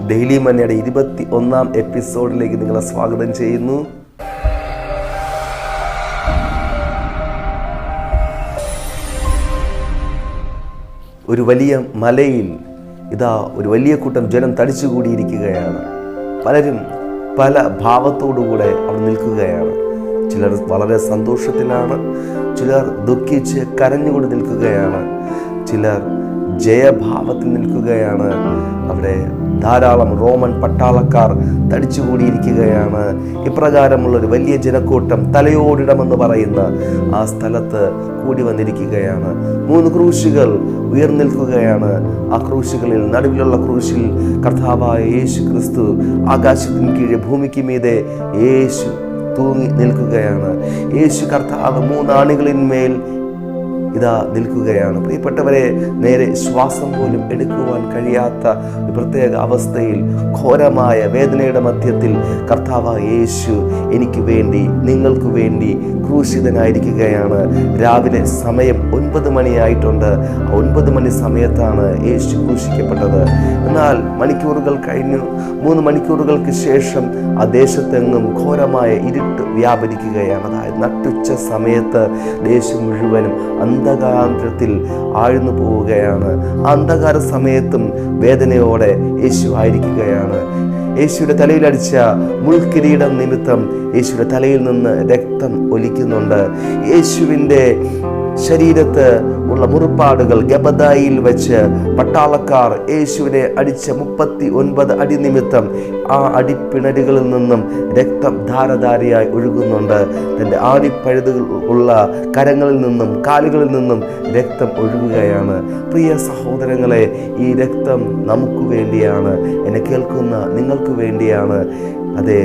Daily മന്നയുടെ 21ാം എപ്പിസോഡിലേക്ക് നിങ്ങളെ സ്വാഗതം ചെയ്യുന്നു. ഒരു വലിയ മലയിൽ ഒരു വലിയ കൂട്ടം ജനം തടിച്ചുകൂടിയിരിക്കുകയാണ്. പലരും പല ഭാവത്തോടുകൂടെ അവിടെ നിൽക്കുകയാണ്. ചിലർ വളരെ സന്തോഷത്തിലാണ്, ചിലർ ദുഃഖിച്ച് കരഞ്ഞുകൊണ്ട് നിൽക്കുകയാണ്, ചിലർ ജയഭാവത്തിൽ നിൽക്കുകയാണ്. അവിടെ ധാരാളം റോമൻ പട്ടാളക്കാർ തടിച്ചുകൂടിയിരിക്കുകയാണ്. ഇപ്രകാരമുള്ളൊരു വലിയ ജനക്കൂട്ടം തലയോടിടമെന്ന് പറയുന്ന ആ സ്ഥലത്ത് കൂടി വന്നിരിക്കുകയാണ്. 3 ക്രൂശുകൾ ഉയർന്നിൽക്കുകയാണ്. ആ ക്രൂശുകളിൽ നടുവിലുള്ള ക്രൂശിൽ കർത്താവായ യേശു ക്രിസ്തു, ആകാശത്തിന് കീഴെ ഭൂമിക്ക് മീതെ യേശു തൂങ്ങി നിൽക്കുകയാണ്. യേശു കർത്താവ് 3 ആണികളിന്മേൽ നിൽക്കുകയാണ്. പ്രിയപ്പെട്ടവരെ, നേരെ ശ്വാസം പോലും എടുക്കുവാൻ കഴിയാത്ത ഒരു പ്രത്യേക അവസ്ഥയിൽ, ഘോരമായ വേദനയുടെ മധ്യത്തിൽ കർത്താവായ യേശു എനിക്ക് വേണ്ടി, നിങ്ങൾക്ക് വേണ്ടി ക്രൂശിതനായിരിക്കുകയാണ്. രാവിലെ സമയം 9 മണിയായിട്ടുണ്ട്. 9 മണി സമയത്താണ് യേശു ക്രൂശിക്കപ്പെട്ടത്. എന്നാൽ മണിക്കൂറുകൾ കഴിഞ്ഞു. 3 മണിക്കൂറുകൾക്ക് ശേഷം ആ ദേശത്തെങ്ങും ഘോരമായ ഇരുട്ട് വ്യാപരിക്കുകയാണ്. അതായത് നട്ടുച്ച സമയത്ത് ദേശം മുഴുവനും അന്ധകാരത്തിൽ ആഴ്ന്നു പോവുകയാണ്. ആ അന്ധകാര സമയത്തും വേദനയോടെ യേശു ആയിരിക്കുകയാണ്. യേശുവിന്റെ തലയിലടിച്ച മുൾക്കിരീടം നിമിത്തം യേശുവിന്റെ തലയിൽ നിന്ന് രക്തം ഒലിക്കുന്നുണ്ട്. യേശുവിൻ്റെ ശരീരത്ത് ഉള്ള മുറിപ്പാടുകൾ ഗബദായിൽ വെച്ച് പട്ടാളക്കാർ യേശുവിനെ അടിച്ച 39 അടി നിമിത്തം ആ അടിപ്പിണരുകളിൽ നിന്നും രക്തം ധാരധാരയായി ഒഴുകുന്നുണ്ട്. തൻ്റെ ആടിപ്പഴുതുകൾ ഉള്ള കരങ്ങളിൽ നിന്നും കാലുകളിൽ നിന്നും രക്തം ഒഴുകുകയാണ്. പ്രിയ സഹോദരങ്ങളെ, ഈ രക്തം നമുക്ക് വേണ്ടിയാണ്, എന്നെ കേൾക്കുന്ന നിങ്ങൾക്ക് വേണ്ടിയാണ്. അതെ,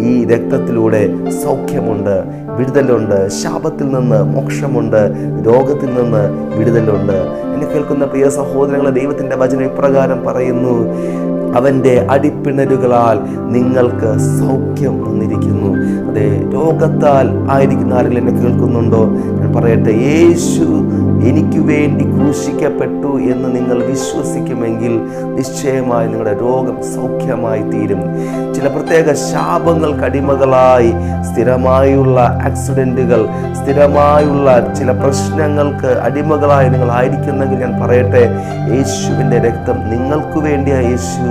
ഈ രക്തത്തിലൂടെ സൗഖ്യമുണ്ട്, വിടുതലുണ്ട്, ശാപത്തിൽ നിന്ന് മോക്ഷമുണ്ട്, രോഗത്തിൽ നിന്ന് വിടുതലുണ്ട്. എന്നെ കേൾക്കുന്ന പ്രിയ സഹോദരങ്ങളെ, ദൈവത്തിൻ്റെ വചനം ഇപ്രകാരം പറയുന്നു: അവൻ്റെ അടിപ്പിണരുകളാൽ നിങ്ങൾക്ക് സൗഖ്യം വന്നിരിക്കുന്നു. അതെ, രോഗത്താൽ ആയിരിക്കുന്ന ആരെങ്കിലും എന്നെ കേൾക്കുന്നുണ്ടോ? ഞാൻ പറയട്ടെ, യേശു എനിക്ക് വേണ്ടി ക്രൂശിക്കപ്പെട്ടു എന്ന് നിങ്ങൾ വിശ്വസിക്കുമെങ്കിൽ നിശ്ചയമായി നിങ്ങളുടെ രോഗം സൗഖ്യമായി തീരും. ചില പ്രത്യേക ശാപങ്ങൾക്ക് അടിമകളായി, സ്ഥിരമായുള്ള ആക്സിഡൻറ്റുകൾ, സ്ഥിരമായുള്ള ചില പ്രശ്നങ്ങൾക്ക് അടിമകളായി നിങ്ങൾ ആയിരിക്കുന്നെങ്കിൽ ഞാൻ പറയട്ടെ, യേശുവിൻ്റെ രക്തം നിങ്ങൾക്ക് വേണ്ടിയാണ് യേശു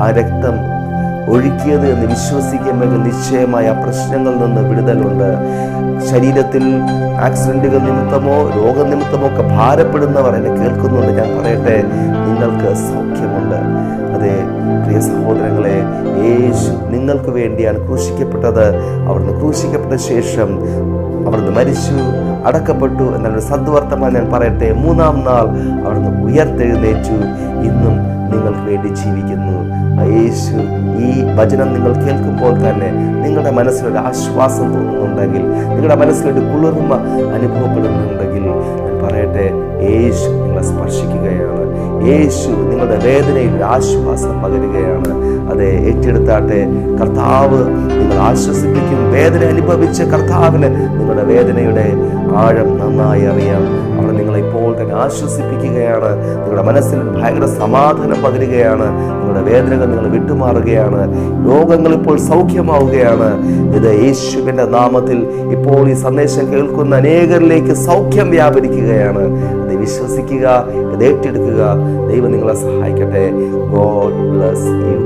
ആ രക്തം ഒഴുക്കിയത് എന്ന് വിശ്വസിക്കുമെങ്കിൽ നിശ്ചയമായ പ്രശ്നങ്ങളിൽ നിന്ന് വിടുതലുണ്ട്. ശരീരത്തിൽ ആക്സിഡൻറ്റുകൾ നിമിത്തമോ രോഗനിമിത്തമോ ഒക്കെ ഭാരപ്പെടുന്നവർ എന്നെ കേൾക്കുന്നുണ്ട്. ഞാൻ പറയട്ടെ, നിങ്ങൾക്ക് സൗഖ്യമുണ്ട്. അതെ പ്രിയ സഹോദരങ്ങളെ, യേശു നിങ്ങൾക്ക് വേണ്ടിയാണ് ക്രൂശിക്കപ്പെട്ടത്. അവിടുന്ന് ക്രൂശിക്കപ്പെട്ട ശേഷം അവിടുന്ന് മരിച്ചു, അടക്കപ്പെട്ടു എന്നൊരു സദ്വർത്തമാനം ഞാൻ പറയട്ടെ. 3-ാം നാൾ അവിടുന്ന് ഉയർത്തെഴുന്നേറ്റു. ഇന്നും നിങ്ങൾക്ക് വേണ്ടി ജീവിക്കുന്നു. യേശു, ഈ വചനം നിങ്ങൾ കേൾക്കുമ്പോൾ തന്നെ നിങ്ങളുടെ മനസ്സിലൊരു ആശ്വാസം തോന്നുന്നുണ്ടെങ്കിൽ, നിങ്ങളുടെ മനസ്സിലൊരു കുളിർമ അനുഭവപ്പെടുന്നുണ്ടെങ്കിൽ ഞാൻ പറയട്ടെ, യേശു നിങ്ങളെ സ്പർശിക്കുകയാണ്. യേശു നിങ്ങളുടെ വേദനയിൽ ആശ്വാസം പകരുകയാണ്. അതെ, ഏറ്റെടുത്താട്ടെ. കർത്താവ് നിങ്ങൾ ആശ്വസിപ്പിക്കും. വേദന അനുഭവിച്ച കർത്താവിന് നിങ്ങളുടെ വേദനയുടെ ആഴം നന്നായി അറിയാം. അവിടെ നിങ്ങളെ ഇപ്പോൾ തന്നെ ആശ്വസിപ്പിക്കുകയാണ്. നിങ്ങളുടെ മനസ്സിൽ ഭയങ്കര സമാധാനം പകരുകയാണ്. നിങ്ങളുടെ വേദനകൾ നിങ്ങൾ വിട്ടുമാറുകയാണ്. രോഗങ്ങൾ ഇപ്പോൾ സൗഖ്യമാവുകയാണ്. ഇത് യേശുവിൻ്റെ നാമത്തിൽ ഇപ്പോൾ ഈ സന്ദേശം കേൾക്കുന്ന അനേകരിലേക്ക് സൗഖ്യം വ്യാപരിക്കുകയാണ്. അത് വിശ്വസിക്കുക, ഇത് ഏറ്റെടുക്കുക. ദൈവം നിങ്ങളെ സഹായിക്കട്ടെ. God bless you.